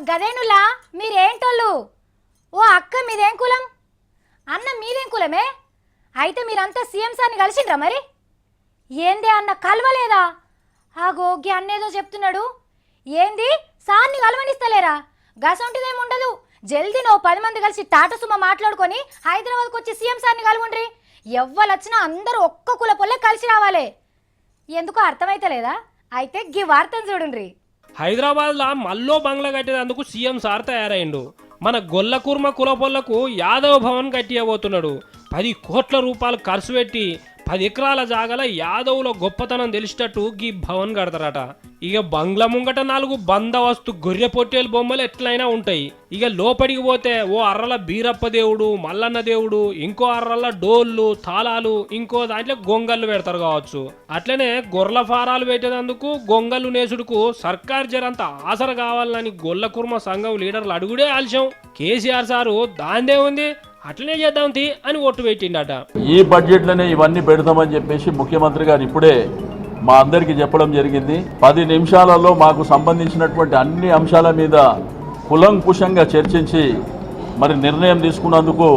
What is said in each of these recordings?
గదేనులా మీరేంటోళ్ళు? ఓ అక్క మీదేం కులం? అన్న మీదేం కులమే? అయితే మీరంతా సీఎం సార్ని కలిసిండ్రా మరి? ఏంది అన్న కలవలేదా? గోగి అన్నేదో చెప్తున్నాడు. ఏంది సార్ని కలవనిస్తలేరా? గసంటిదేం ఉండదు. జల్దీ నో 10 మంది కలిసి టాటా సుమ మాట్లాడుకొని హైదరాబాద్కి వచ్చి సీఎం సార్ని కలవండ్రి. ఎవ్వలొచ్చినా అందరూ ఒక్క కుల పొల్లే కలిసి రావాలి. ఎందుకో అర్థమైతలేదా? అయితే గీ వార్తను చూడుండ్రి. హైదరాబాద్లో మల్లో బంగ్లా కట్టేందుకు సీఎం సార్ తయారైండు. మన గొల్లకుర్మ కులపొల్లకు యాదవ్ భవన్ కట్టియబోతున్నాడు. 10 కోట్ల రూపాయలు ఖర్చు పెట్టి 10 ఎకరాల జాగల యాదవుల గొప్పతనం తెలిసేటట్టు గీ భవన్ కడతారట. ఇక బంగ్లా ముంగట 4 బందవస్తు గొర్రె పొట్టేలు బొమ్మలు ఎట్లయినా ఉంటాయి. ఇక లోపడికి పోతే ఓ అర్రల బీరప్ప దేవుడు, మల్లన్న దేవుడు, ఇంకో అర్రల డోళ్ళు, తాళాలు, ఇంకో దాంట్లో గొంగళ్ళు పెడతారు కావచ్చు. అట్లనే గొర్రెల ఫారాలు పెట్టేందుకు గొంగళ్ళు నేసుడుకు సర్కార్ జరంత ఆసర కావాలని గొల్ల కుర్మ సంఘం లీడర్లు అడుగుడే ఆలస్యం. కేసీఆర్ సారు దాందే ఉంది అట్లనే చేద్దాం అని ఒట్టు పెట్టిండట. ఈ బడ్జెట్లోనే ఇవన్నీ పెడతామని చెప్పేసి ముఖ్యమంత్రి గారు ఇప్పుడే మా అందరికీ చెప్పడం జరిగింది. 10 నిమిషాలలో మాకు సంబంధించినటువంటి అన్ని అంశాల మీద కులంకుశంగా చర్చించి మరి నిర్ణయం తీసుకున్నందుకు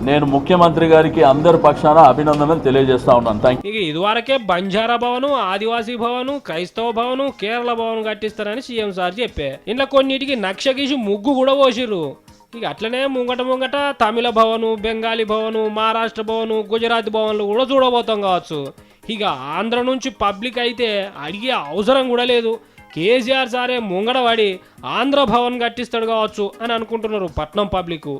నేను ముఖ్యమంత్రి గారికి అందరి పక్షాన అభినందనలు తెలియజేస్తా ఉన్నాను. Thank you. ఇదివరకే బంజారా భవను, ఆదివాసీ భవను, క్రైస్తవ భవను, కేరళ భవన్ కట్టిస్తారని సీఎం సార్ చెప్పే. ఇంట్లో కొన్నిటికి నక్ష గీసి ముగ్గు కూడా పోసిర్రు. ఇక అట్లనే ముంగట తమిళ భవను, బెంగాలీ భవను, మహారాష్ట్ర భవను, గుజరాత్ భవన్లు కూడా చూడబోతాం కావచ్చు. ఇక ఆంధ్ర నుంచి పబ్లిక్ అయితే అడిగే అవసరం కూడా లేదు. కేసీఆర్ సారే ముంగడ పడి ఆంధ్ర భవన్ కట్టిస్తాడు కావచ్చు అని అనుకుంటున్నారు పట్నం పబ్లిక్.